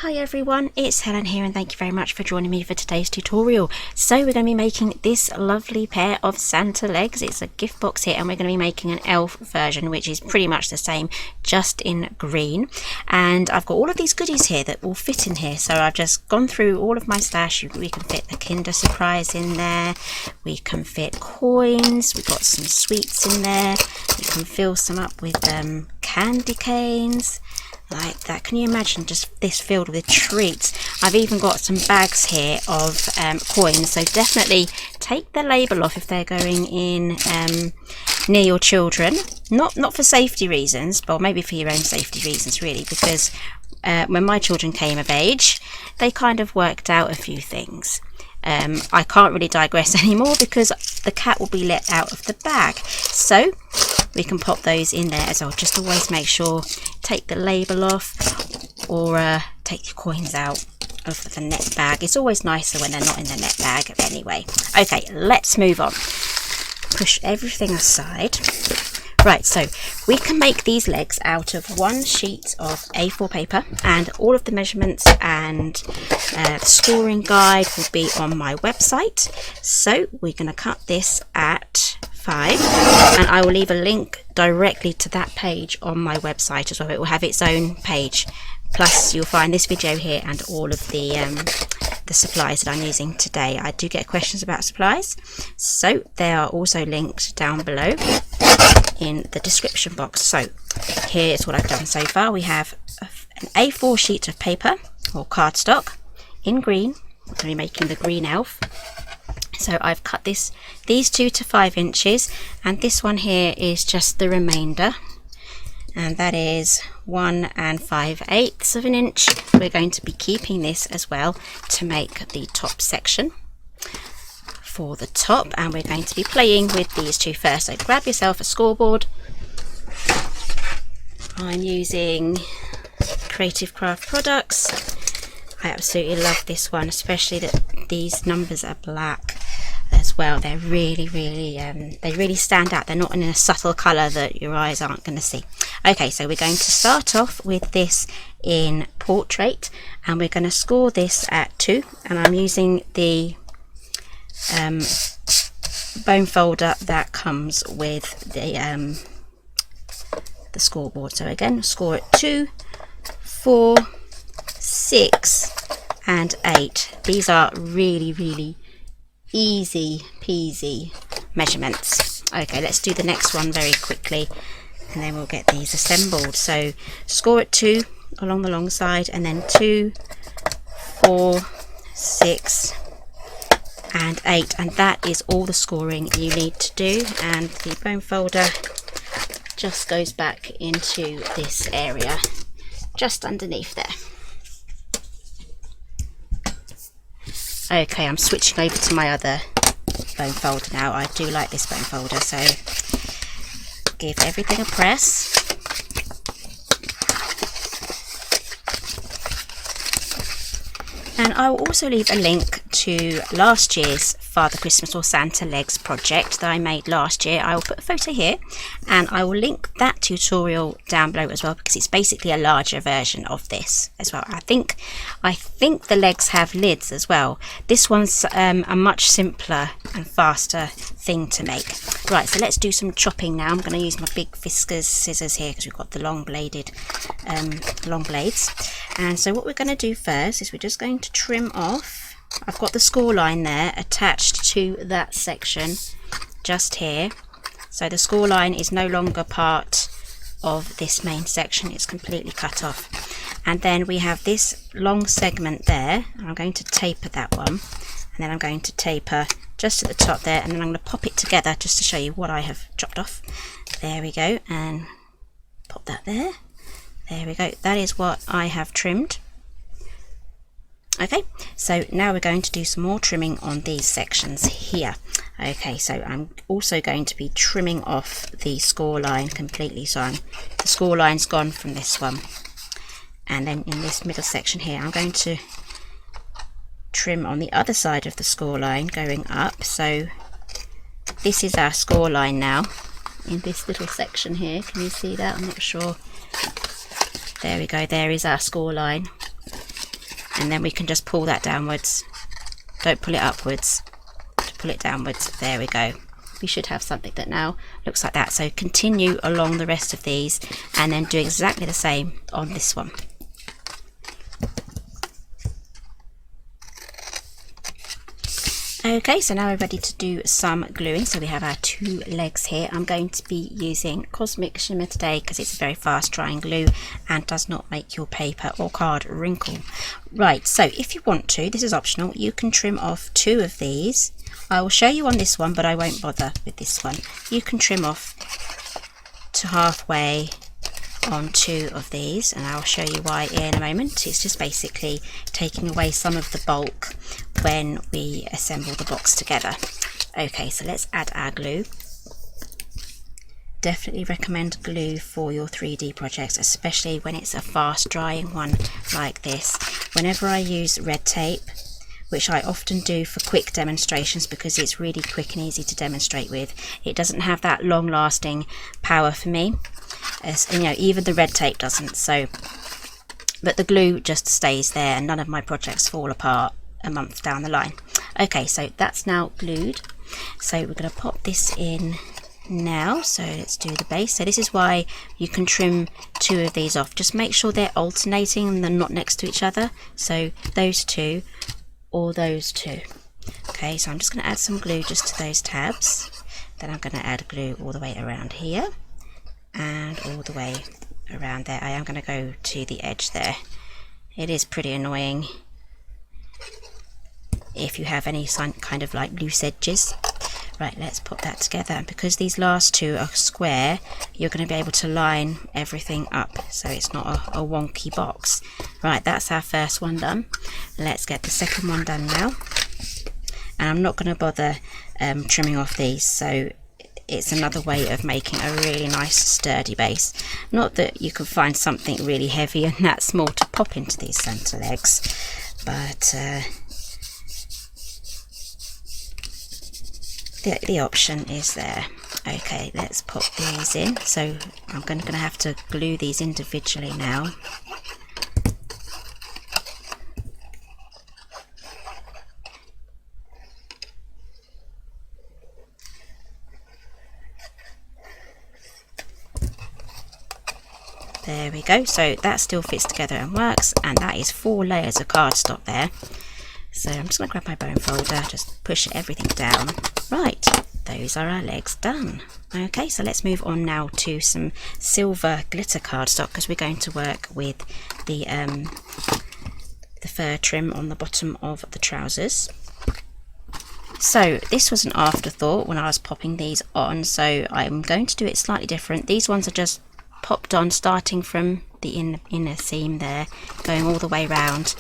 Hi everyone, it's Helen here and thank you very much for joining me for today's tutorial. So we're going to be making this lovely pair of Santa legs. It's a gift box here and we're going to be making an elf version which is pretty much the same, just in green. And I've got all of these goodies here that will fit in here. So I've just gone through all of my stash. We can fit the Kinder Surprise in there. We can fit coins. We've got some sweets in there. We can fill some up with candy canes. Like that. Can you imagine just this filled with treats? I've even got some bags here of coins, so definitely take the label off if they're going in near your children. Not for safety reasons, but maybe for your own safety reasons really, because when my children came of age they kind of worked out a few things. I can't really digress anymore because the cat will be let out of the bag, so we can pop those in there as well. Just always make sure, take the label off or take your coins out of the net bag. It's always nicer when they're not in the net bag anyway. Okay, let's move on. Push everything aside. Right, so we can make these legs out of one sheet of A4 paper, and all of the measurements and the scoring guide will be on my website. So we're going to cut this at 5, and I will leave a link directly to that page on my website as well. It will have its own page, plus you'll find this video here and all of the supplies that I'm using today. I do get questions about supplies, so they are also linked down below in the description box. So here's what I've done so far. We have an A4 sheet of paper or cardstock in green. I'm going to be making the green elf. So I've cut these 2 to 5 inches, and this one here is just the remainder, and that is 1 5/8 of an inch. We're going to be keeping this as well to make the top section for the top, and we're going to be playing with these two first. So grab yourself a scoreboard. I'm using Creative Craft products. I absolutely love this one, especially that these numbers are black as well. They're really they really stand out. They're not in a subtle colour that your eyes aren't going to see. Okay, so we're going to start off with this in portrait, and we're going to score this at 2, and I'm using the bone folder that comes with the scoreboard. So again, score at 2, 4, 6 and 8. These are really easy peasy measurements. Okay, let's do the next one very quickly and then we'll get these assembled. So score at 2 along the long side, and then 2, 4, 6 and 8, and that is all the scoring you need to do. And the bone folder just goes back into this area just underneath there. Okay, I'm switching over to my other bone folder now. I do like this bone folder, so give everything a press. And I will also leave a link to last year's Father Christmas or Santa Legs project that I made last year. I will put a photo here, and I will link that tutorial down below as well, because it's basically a larger version of this as well. I think the legs have lids as well. This one's a much simpler and faster thing to make. Right, so let's do some chopping now. I'm going to use my big Fiskars scissors here because we've got the long blades. And so what we're going to do first is we're just going to trim off. I've got the score line there attached to that section just here. So the score line is no longer part of this main section, it's completely cut off. And then we have this long segment there, and I'm going to taper that one, and then I'm going to taper just at the top there, and then I'm going to pop it together just to show you what I have chopped off. There we go, and pop that there. There we go, that is what I have trimmed. Okay, so now we're going to do some more trimming on these sections here. Okay, so I'm also going to be trimming off the score line completely. So the score line's gone from this one. And then in this middle section here, I'm going to trim on the other side of the score line going up. So this is our score line now in this little section here. Can you see that? I'm not sure. There we go, there is our score line. and then we can just pull that downwards. Don't pull it upwards, pull it downwards. There we go. We should have something that now looks like that. So continue along the rest of these and then do exactly the same on this one. Okay, so now we're ready to do some gluing. So we have our 2 legs here. I'm going to be using Cosmic Shimmer today because it's a very fast drying glue and does not make your paper or card wrinkle. Right, so if you want to, this is optional, you can trim off 2 of these. I will show you on this one, but I won't bother with this one. You can trim off to halfway on 2 of these, and I'll show you why in a moment. It's just basically taking away some of the bulk when we assemble the box together. Okay, so let's add our glue. Definitely recommend glue for your 3D projects, especially when it's a fast drying one like this. Whenever I use red tape, which I often do for quick demonstrations because it's really quick and easy to demonstrate with, it doesn't have that long lasting power for me. As you know, even the red tape doesn't. So, but the glue just stays there and none of my projects fall apart a month down the line. Okay, so that's now glued. So we're going to pop this in now. So let's do the base. So this is why you can trim 2 of these off. Just make sure they're alternating and they're not next to each other. So those 2 or those 2. Okay, so I'm just going to add some glue just to those tabs. Then I'm going to add glue all the way around here and all the way around there. I am going to go to the edge there. It is pretty annoying if you have any kind of like loose edges. Right, let's put that together, and because these last 2 are square, you're going to be able to line everything up so it's not a wonky box. Right, that's our first one done. Let's get the second one done now, and I'm not going to bother trimming off these, so it's another way of making a really nice sturdy base. Not that you can find something really heavy and that small to pop into these centre legs, but the option is there. Okay, let's pop these in. So I'm going to have to glue these individually now. There we go. So that still fits together and works, and that is 4 layers of cardstock there. So I'm just going to grab my bone folder, just push everything down. Right, those are our legs done. Okay, so let's move on now to some silver glitter cardstock, because we're going to work with the fur trim on the bottom of the trousers. So this was an afterthought when I was popping these on, so I'm going to do it slightly different. These ones are just popped on starting from the inner seam there, going all the way round,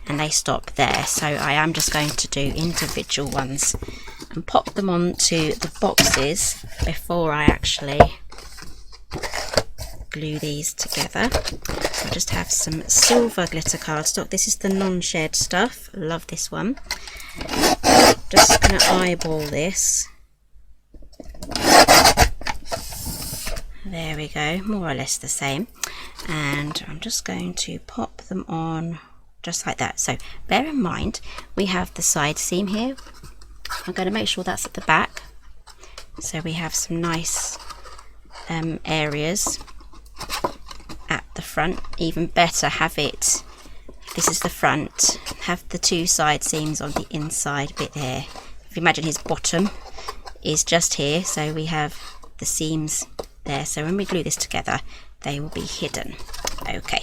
and they stop there. So I am just going to do individual ones and pop them onto the boxes before I actually glue these together. So I just have some silver glitter cardstock. This is the non-shed stuff. Love this one. Just going to eyeball this. There we go, more or less the same. And I'm just going to pop them on just like that. So bear in mind we have the side seam here. I'm going to make sure that's at the back, so we have some nice areas at the front. Even better, have it, this is the front, have the 2 side seams on the inside bit there. If you imagine his bottom is just here, so we have the seams there, so when we glue this together they will be hidden. Okay,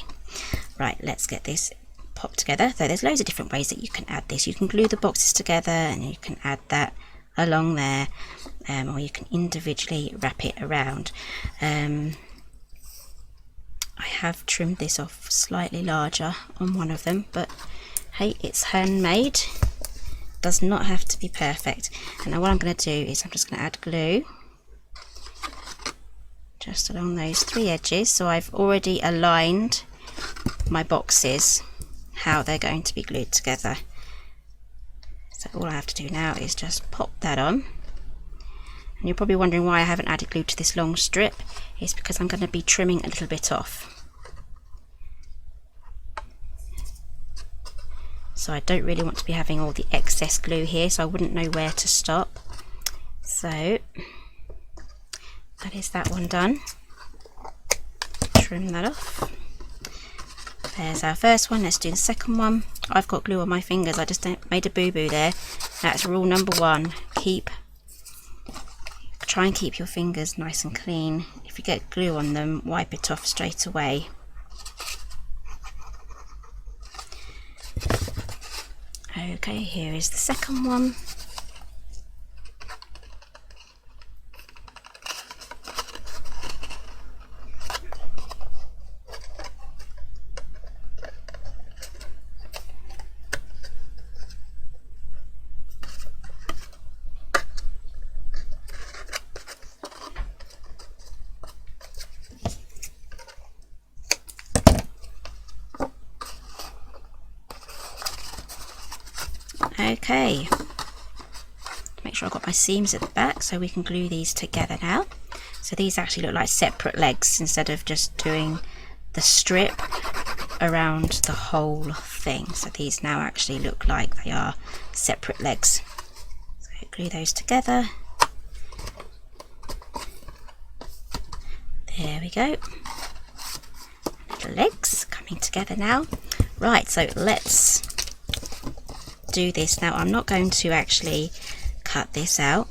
right, let's get this popped together. So there's loads of different ways that you can add this. You can glue the boxes together and you can add that along there, or you can individually wrap it around. I have trimmed this off slightly larger on one of them, but hey, it's handmade, does not have to be perfect. And now what I'm going to do is I'm just going to add glue just along those 3 edges. So I've already aligned my boxes how they're going to be glued together. So all I have to do now is just pop that on. And you're probably wondering why I haven't added glue to this long strip. It's because I'm going to be trimming a little bit off. so I don't really want to be having all the excess glue here, so I wouldn't know where to stop. So that is that one done. Trim that off. There's our first one. Let's do the second one. I've got glue on my fingers, I just made a boo-boo there. That's rule number one. Try and keep your fingers nice and clean. If you get glue on them, wipe it off straight away. Okay, here is the second one. Okay, make sure I've got my seams at the back so we can glue these together now. So these actually look like separate legs instead of just doing the strip around the whole thing. So these now actually look like they are separate legs. So glue those together. There we go. Little legs coming together now. Right, so let's do this now. I'm not going to actually cut this out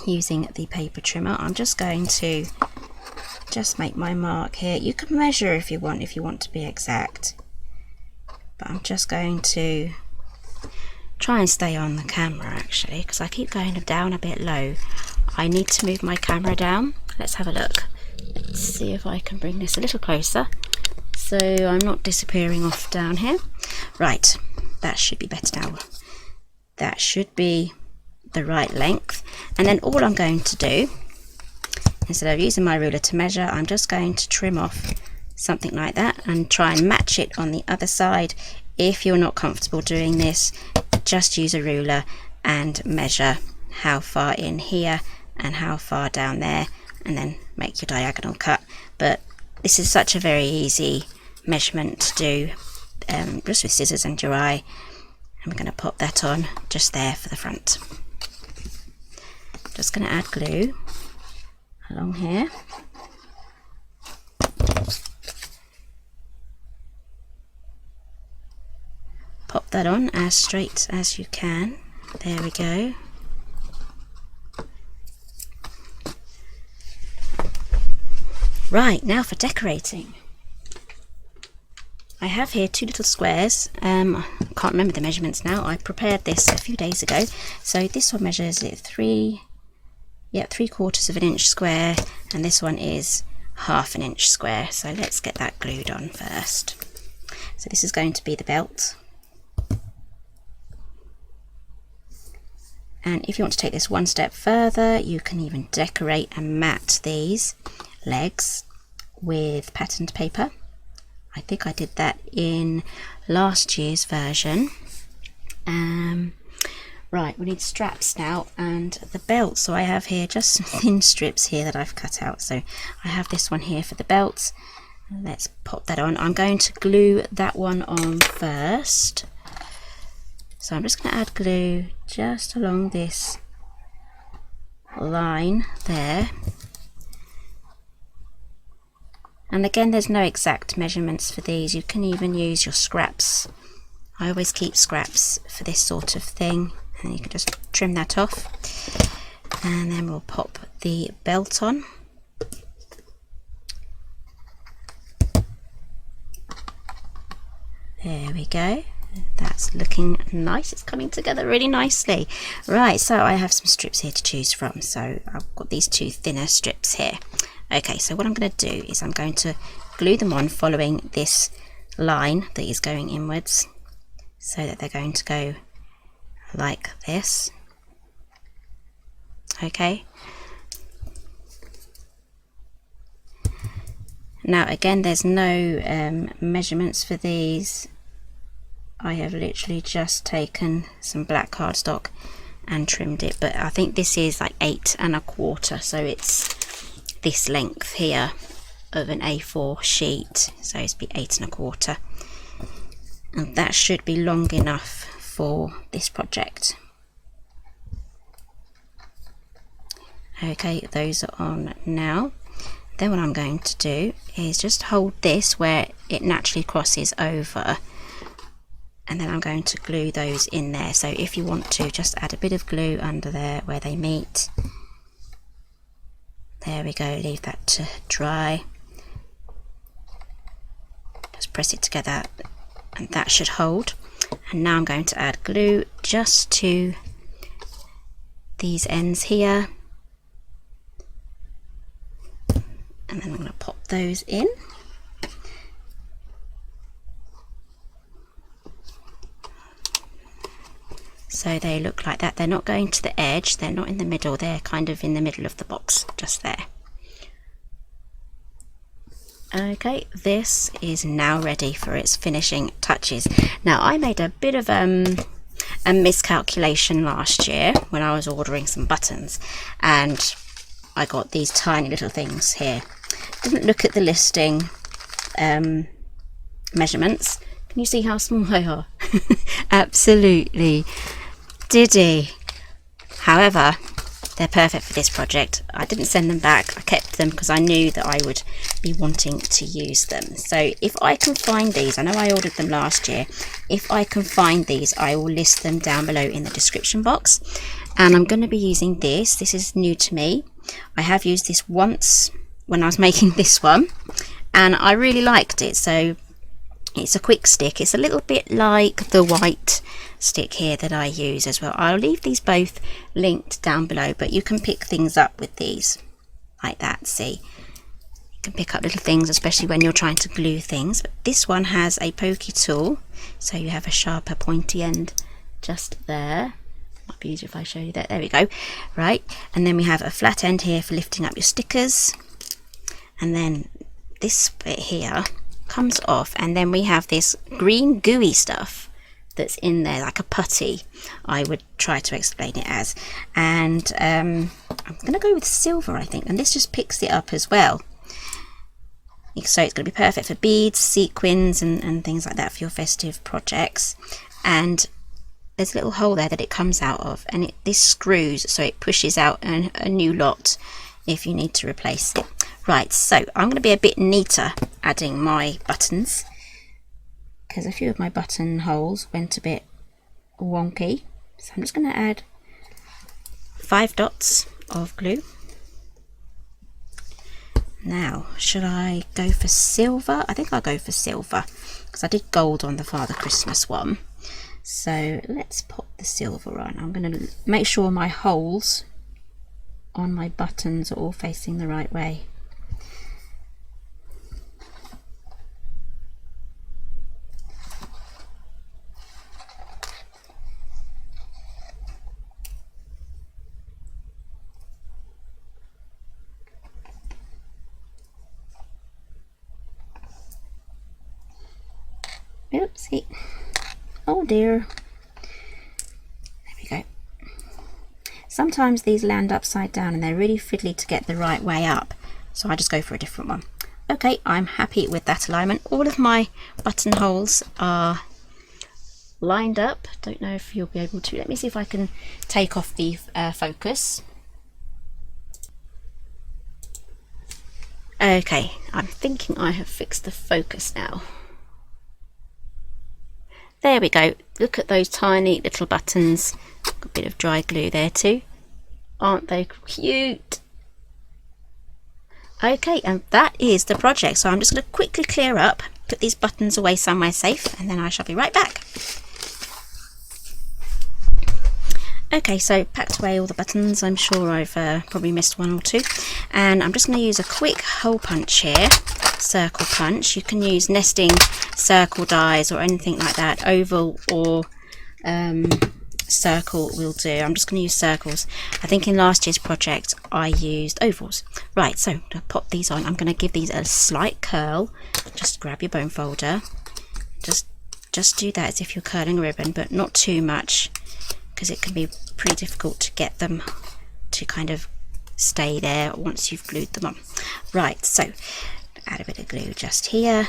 using the paper trimmer. I'm just going to make my mark here. You can measure if you want to be exact, but I'm just going to try and stay on the camera actually, because I keep going down a bit low. I need to move my camera down. Let's have a look. Let's see if I can bring this a little closer so I'm not disappearing off down here. Right, that should be better now. That should be the right length. And then all I'm going to do, instead of using my ruler to measure, I'm just going to trim off something like that and try and match it on the other side. If you're not comfortable doing this, just use a ruler and measure how far in here and how far down there, and then make your diagonal cut. But this is such a very easy measurement to do, just with scissors and your eye. I'm going to pop that on just there for the front. Just going to add glue along here. Pop that on as straight as you can. There we go. Right, now for decorating. I have here two little squares. I can't remember the measurements now. I prepared this a few days ago. So this one measures it 3/4 of an inch square, and this one is 1/2 inch square. So let's get that glued on first. So this is going to be the belt. And if you want to take this one step further, you can even decorate and mat these legs with patterned paper. I think I did that in last year's version. Right, we need straps now and the belt. So I have here just some thin strips here that I've cut out. So I have this one here for the belt. Let's pop that on. I'm going to glue that one on first. So I'm just going to add glue just along this line there. And again, there's no exact measurements for these. You can even use your scraps. I always keep scraps for this sort of thing, and you can just trim that off. And then we'll pop the belt on. There we go. That's looking nice. It's coming together really nicely. Right, so I have some strips here to choose from. So I've got these two thinner strips here. Okay, so what I'm going to do is I'm going to glue them on following this line that is going inwards, so that they're going to go like this. Okay. Now again, there's no measurements for these. I have literally just taken some black cardstock and trimmed it, but I think this is like 8 1/4, so it's this length here of an A4 sheet, so it's be 8 1/4. and that should be long enough for this project. Okay, those are on now. Then what I'm going to do is just hold this where it naturally crosses over, and then I'm going to glue those in there. So if you want to, just add a bit of glue under there where they meet. There we go, leave that to dry. Just press it together and that should hold. And now I'm going to add glue just to these ends here. And then I'm going to pop those in. So they look like that. They're not going to the edge, they're not in the middle, they're kind of in the middle of the box, just there. Okay, this is now ready for its finishing touches. Now I made a bit of a miscalculation last year when I was ordering some buttons, and I got these tiny little things here. Didn't look at the listing measurements. Can you see how small they are? Absolutely. Diddy. However, they're perfect for this project. I didn't send them back. I kept them because I knew that I would be wanting to use them. So if I can find these, I know I ordered them last year. If I can find these, I will list them down below in the description box. And I'm going to be using this. This is new to me. I have used this once when I was making this one, and I really liked it. So it's a quick stick. It's a little bit like the white stick here that I use as well. I'll leave these both linked down below, but you can pick things up with these like that. See, you can pick up little things, especially when you're trying to glue things. But this one has a pokey tool, so you have a sharper pointy end just there. Might be easier if I show you that. There we go. Right, and then we have a flat end here for lifting up your stickers, and then this bit here comes off, and then we have this green gooey stuff that's in there, like a putty, I would try to explain it as. And I'm going to go with silver, I think, and this just picks it up as well. So it's going to be perfect for beads, sequins, and things like that for your festive projects. And there's a little hole there that it comes out of, and this screws so it pushes out a new lot if you need to replace it. Right, so I'm going to be a bit neater adding my buttons, because a few of my button holes went a bit wonky. So I'm just going to add 5 dots of glue. Now, should I go for silver? I think I'll go for silver, because I did gold on the Father Christmas one. So let's pop the silver on. I'm going to make sure my holes on my buttons are all facing the right way. Oopsie. Oh dear. There we go. Sometimes these land upside down and they're really fiddly to get the right way up, so I just go for a different one. Okay, I'm happy with that alignment. All of my button holes are lined up. Don't know if you'll be able to. Let me see if I can take off the focus. Okay, I'm thinking I have fixed the focus now. There we go. Look at those tiny little buttons. Got a bit of dry glue there too. Aren't they cute? Okay, and that is the project. So I'm just going to quickly clear up, put these buttons away somewhere safe, and then I shall be right back. Okay, so packed away all the buttons. I'm sure I've probably missed one or two. And I'm just going to use a quick hole punch here. Circle punch. You can use nesting circle dies or anything like that. Oval or circle will do. I'm just going to use circles. I think in last year's project I used ovals. Right, so to pop these on, I'm going to give these a slight curl. Just grab your bone folder. Just do that as if you're curling a ribbon, but not too much, because it can be pretty difficult to get them to kind of stay there once you've glued them on. Right, so add a bit of glue just here.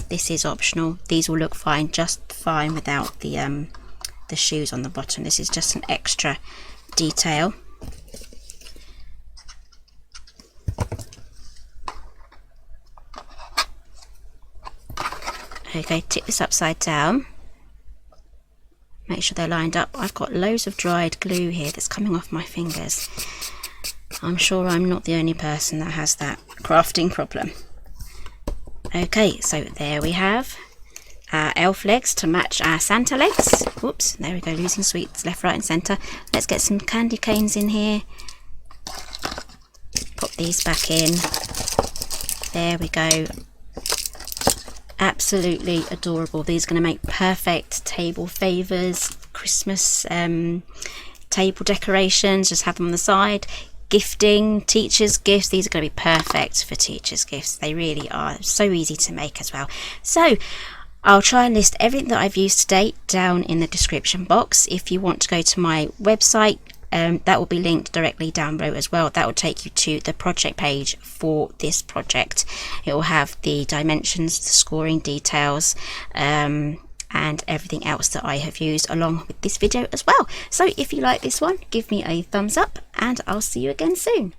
This is optional. These will look fine, just fine without the shoes on the bottom. This is just an extra detail. Okay, tip this upside down. Make sure they're lined up. I've got loads of dried glue here that's coming off my fingers. I'm sure I'm not the only person that has that crafting problem. Okay, so there we have our elf legs to match our Santa legs. Whoops, there we go, losing sweets left, right and centre. Let's get some candy canes in here. Pop these back in. There we go. Absolutely adorable. These are going to make perfect table favours, Christmas table decorations. Just have them on the side. Gifting, teachers' gifts. These are going to be perfect for teachers' gifts. They really are. So easy to make as well. So I'll try and list everything that I've used to date down in the description box. If you want to go to my website, that will be linked directly down below as well. That will take you to the project page for this project. It will have the dimensions, the scoring details, and everything else that I have used along with this video as well. So if you like this one, give me a thumbs up and I'll see you again soon.